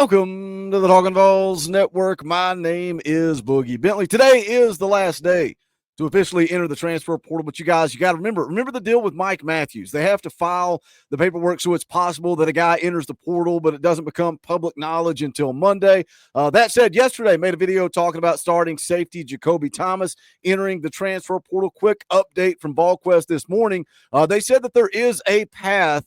Welcome to the Talkin VAWLS Network. My name is Boogie Bentley. Today is the last day to officially enter the transfer portal, but you guys, you got to remember the deal with Mike Matthews. They have to file the paperwork so it's possible that a guy enters the portal, but it doesn't become public knowledge until Monday. That said, yesterday made a video talking about starting safety Jacoby Thomas entering the transfer portal. Quick update from VolQuest this morning. They said that there is a path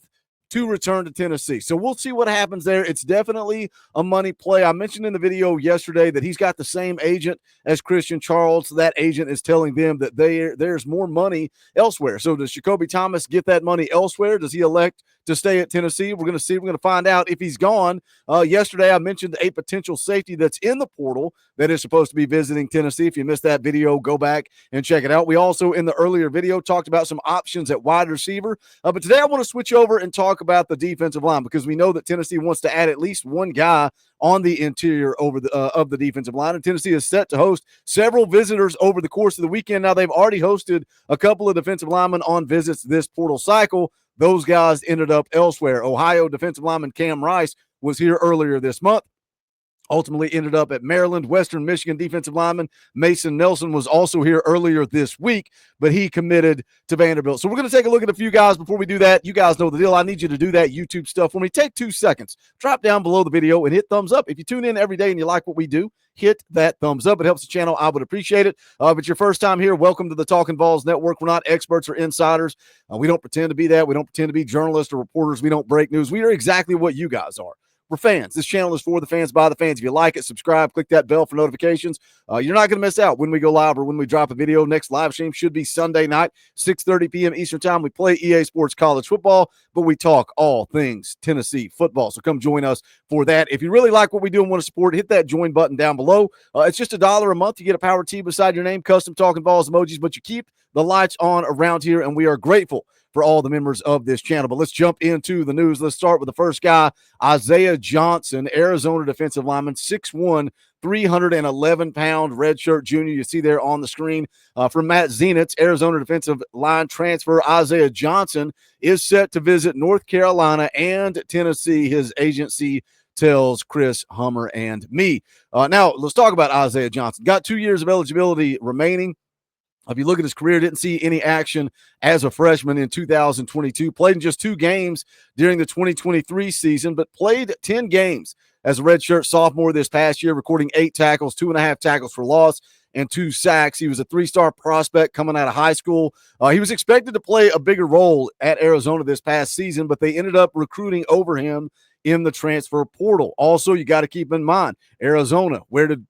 to return to Tennessee. So we'll see what happens there. It's definitely a money play. I mentioned in the video yesterday that he's got the same agent as Christian Charles. That agent is telling them that there's more money elsewhere. So does Jacoby Thomas get that money elsewhere? Does he elect to stay at Tennessee? We're going to see. We're going to find out if he's gone. Yesterday, I mentioned a potential safety that's in the portal that is supposed to be visiting Tennessee. If you missed that video, go back and check it out. We also, in the earlier video, talked about some options at wide receiver. But today, I want to switch over and talk about the defensive line because we know that Tennessee wants to add at least one guy on the interior of the defensive line. And Tennessee is set to host several visitors over the course of the weekend. Now, they've already hosted a couple of defensive linemen on visits this portal cycle. Those guys ended up elsewhere. Ohio defensive lineman Cam Rice was here earlier this month. Ultimately ended up at Maryland. Western Michigan defensive lineman Mason Nelson was also here earlier this week, but he committed to Vanderbilt. So we're going to take a look at a few guys before we do that. You guys know the deal. I need you to do that YouTube stuff for me. Take 2 seconds. Drop down below the video and hit thumbs up. If you tune in every day and you like what we do, hit that thumbs up. It helps the channel. I would appreciate it. If it's your first time here, welcome to the Talkin VAWLS Network. We're not experts or insiders. We don't pretend to be that. We don't pretend to be journalists or reporters. We don't break news. We are exactly what you guys are. We're fans. This channel is for the fans, by the fans. If you like it, subscribe, click that bell for notifications. You're not going to miss out when we go live or when we drop a video. Next live stream should be Sunday night, 6:30 p.m. Eastern time. We play EA Sports College Football, but we talk all things Tennessee football. So come join us for that. If you really like what we do and want to support, hit that join button down below. It's just $1 a month. You get a power tee beside your name, custom Talkin VAWLS emojis, but you keep the lights on around here, and we are grateful for all the members of this channel. But let's jump into the news. Let's start with the first guy, Isaiah Johnson, Arizona defensive lineman, 6'1", 311-pound redshirt junior. You see there on the screen from Matt Zenitz, Arizona defensive line transfer. Isaiah Johnson is set to visit North Carolina and Tennessee, his agency tells Chris Hummer and me. Now, let's talk about Isaiah Johnson. Got 2 years of eligibility remaining. If you look at his career, didn't see any action as a freshman in 2022. Played in just 2 games during the 2023 season, but played 10 games as a redshirt sophomore this past year, recording 8 tackles, 2.5 tackles for loss, and 2 sacks. He was a 3-star prospect coming out of high school. He was expected to play a bigger role at Arizona this past season, but they ended up recruiting over him in the transfer portal. Also, you got to keep in mind, Arizona, where did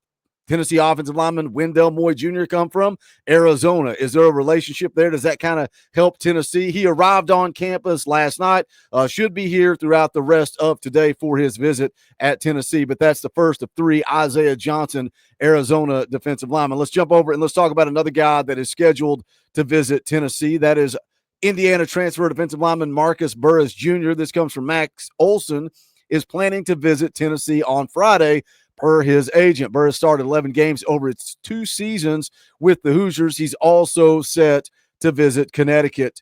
Tennessee offensive lineman Wendell Moy Jr. come from? Arizona. Is there a relationship there? Does that kind of help Tennessee? He arrived on campus last night, should be here throughout the rest of today for his visit at Tennessee, but that's the first of 3, Isaiah Johnson, Arizona defensive lineman. Let's jump over and let's talk about another guy that is scheduled to visit Tennessee. That is Indiana transfer defensive lineman Marcus Burus Jr. This comes from Max Olson, is planning to visit Tennessee on Friday, per his agent. Burris started 11 games over its 2 seasons with the Hoosiers. He's also set to visit Connecticut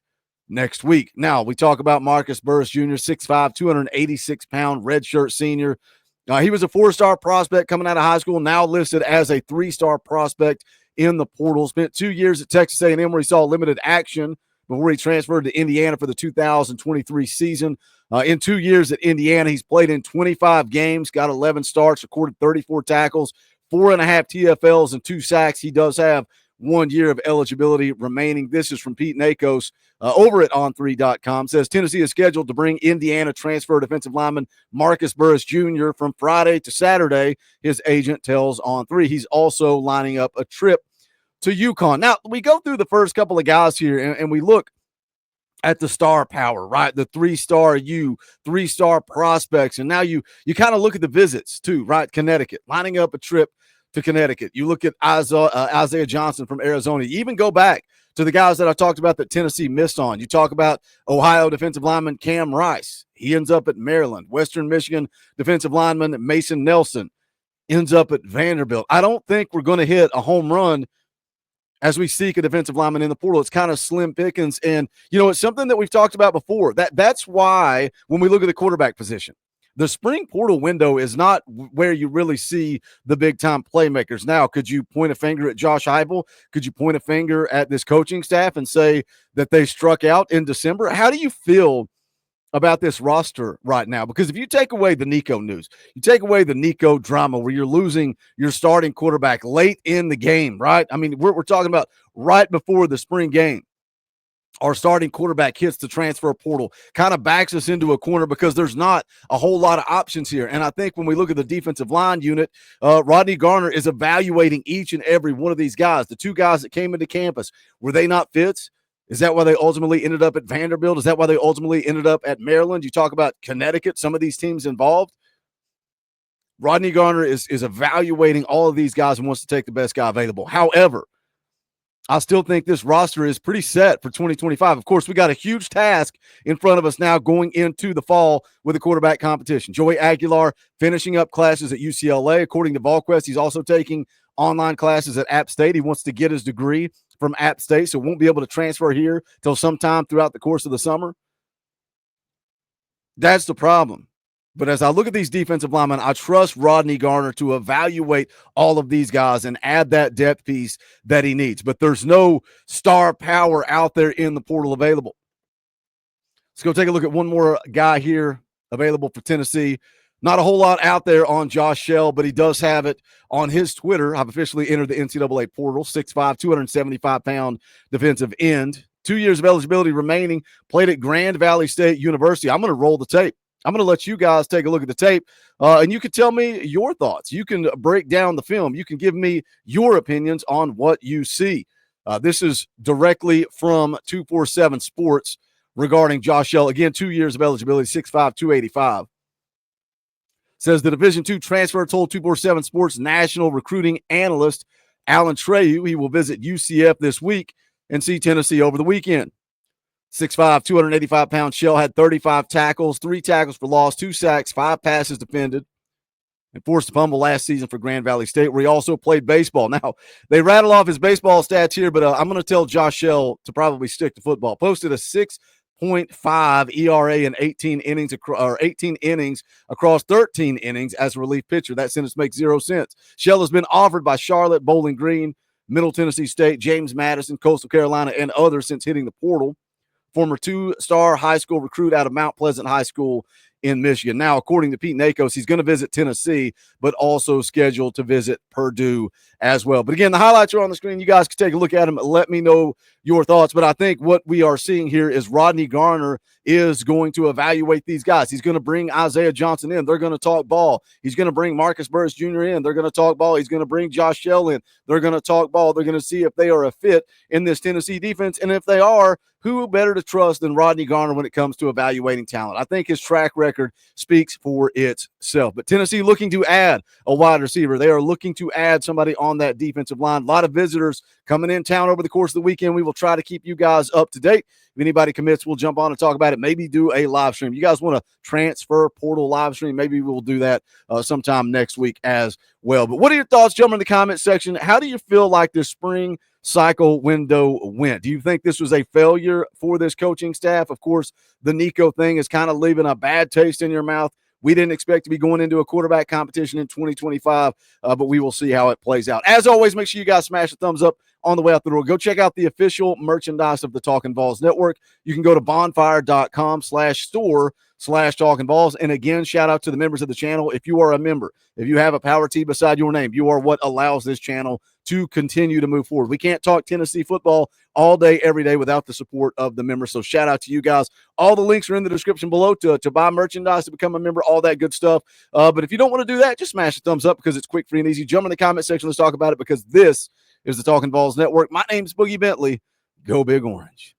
next week. Now, we talk about Marcus Burris Jr., 6'5", 286-pound redshirt senior. He was a 4-star prospect coming out of high school, now listed as a 3-star prospect in the portal. Spent 2 years at Texas A&M where he saw limited action before he transferred to Indiana for the 2023 season. In 2 years at Indiana, he's played in 25 games, got 11 starts, recorded 34 tackles, 4.5 TFLs, and 2 sacks. He does have 1 year of eligibility remaining. This is from Pete Nakos over at On3.com. Says Tennessee is scheduled to bring Indiana transfer defensive lineman Marcus Burris Jr. from Friday to Saturday. His agent tells On3. He's also lining up a trip to UConn. Now, we go through the first couple of guys here, and we look at the star power, right? The 3-star 3-star prospects. And now you kind of look at the visits too, right? Connecticut, lining up a trip to Connecticut. You look at Isaiah Johnson from Arizona. You even go back to the guys that I talked about that Tennessee missed on. You talk about Ohio defensive lineman Cam Rice. He ends up at Maryland. Western Michigan defensive lineman Mason Nelson ends up at Vanderbilt. I don't think we're going to hit a home run as we seek a defensive lineman in the portal. It's kind of slim pickings. And, it's something that we've talked about before. That's why when we look at the quarterback position, The spring portal window is not where you really see the big-time playmakers. Now, could you point a finger at Josh Heupel? Could you point a finger at this coaching staff and say that they struck out in December? How do you feel about this roster right now? Because if you take away the Nico news, you take away the Nico drama where you're losing your starting quarterback late in the game, right? I mean, we're talking about right before the spring game. Our starting quarterback hits the transfer portal, kind of backs us into a corner because there's not a whole lot of options here. And I think when we look at the defensive line unit, Rodney Garner is evaluating each and every one of these guys. The two guys that came into campus, were they not fits? Is that why they ultimately ended up at Vanderbilt? Is that why they ultimately ended up at Maryland? You talk about Connecticut, some of these teams involved. Rodney Garner is evaluating all of these guys and wants to take the best guy available. However, I still think this roster is pretty set for 2025. Of course, we got a huge task in front of us now going into the fall with the quarterback competition. Joey Aguilar finishing up classes at UCLA. According to VolQuest, he's also taking online classes at App State. He wants to get his degree from App State, so won't be able to transfer here till sometime throughout the course of the summer. That's the problem. But as I look at these defensive linemen, I trust Rodney Garner to evaluate all of these guys and add that depth piece that he needs. But there's no star power out there in the portal available. Let's go take a look at one more guy here available for Tennessee. Not a whole lot out there on Josh Shell, but he does have it on his Twitter. I've officially entered the NCAA portal, 6'5", 275-pound defensive end. 2 years of eligibility remaining, played at Grand Valley State University. I'm going to roll the tape. I'm going to let you guys take a look at the tape, and you can tell me your thoughts. You can break down the film. You can give me your opinions on what you see. This is directly from 247 Sports regarding Josh Shell. Again, 2 years of eligibility, 6'5", 285. Says the Division II transfer told 247 Sports national recruiting analyst Alan Treyu he will visit UCF this week and see Tennessee over the weekend. 6'5", 285-pound Shell had 35 tackles, 3 tackles for loss, 2 sacks, 5 passes defended, and forced a fumble last season for Grand Valley State, where he also played baseball. Now, they rattle off his baseball stats here, but I'm going to tell Josh Shell to probably stick to football. Posted a 6.5 ERA in 18 innings across 13 innings as a relief pitcher. That sentence makes 0 sense. Shell has been offered by Charlotte, Bowling Green, Middle Tennessee State, James Madison, Coastal Carolina, and others since hitting the portal. Former 2-star high school recruit out of Mount Pleasant High School in Michigan. Now, according to Pete Nakos, he's going to visit Tennessee, but also scheduled to visit Purdue as well. But again, the highlights are on the screen. You guys can take a look at them. Let me know your thoughts. But I think what we are seeing here is Rodney Garner is going to evaluate these guys. He's going to bring Isaiah Johnson in. They're going to talk ball. He's going to bring Marcus Burus Jr. in. They're going to talk ball. He's going to bring Josh Shell in. They're going to talk ball. They're going to see if they are a fit in this Tennessee defense. And if they are, who better to trust than Rodney Garner when it comes to evaluating talent? I think his track record speaks for itself. But Tennessee looking to add a wide receiver. They are looking to add somebody on that defensive line. A lot of visitors coming in town over the course of the weekend. We will try to keep you guys up to date. If anybody commits, we'll jump on and talk about it. Maybe do a live stream. You guys want a transfer portal live stream? Maybe we'll do that sometime next week as well. But what are your thoughts? Jump in the comment section. How do you feel like this spring cycle window went? Do you think this was a failure for this coaching staff? Of course, the Nico thing is kind of leaving a bad taste in your mouth. We didn't expect to be going into a quarterback competition in 2025, but we will see how it plays out. As always, make sure you guys smash a thumbs up on the way out the door. Go check out the official merchandise of the Talkin VAWLS Network. You can go to bonfire.com/store/Talkin VAWLS. And again, shout out to the members of the channel. If you are a member, if you have a Power T beside your name, you are what allows this channel to continue to move forward. We can't talk Tennessee football all day, every day without the support of the members. So shout out to you guys. All the links are in the description below to buy merchandise, to become a member, all that good stuff. But if you don't want to do that, just smash a thumbs up because it's quick, free, and easy. Jump in the comment section. Let's talk about it because this is the Talkin VAWLS Network. My name's Boogie Bentley. Go Big Orange.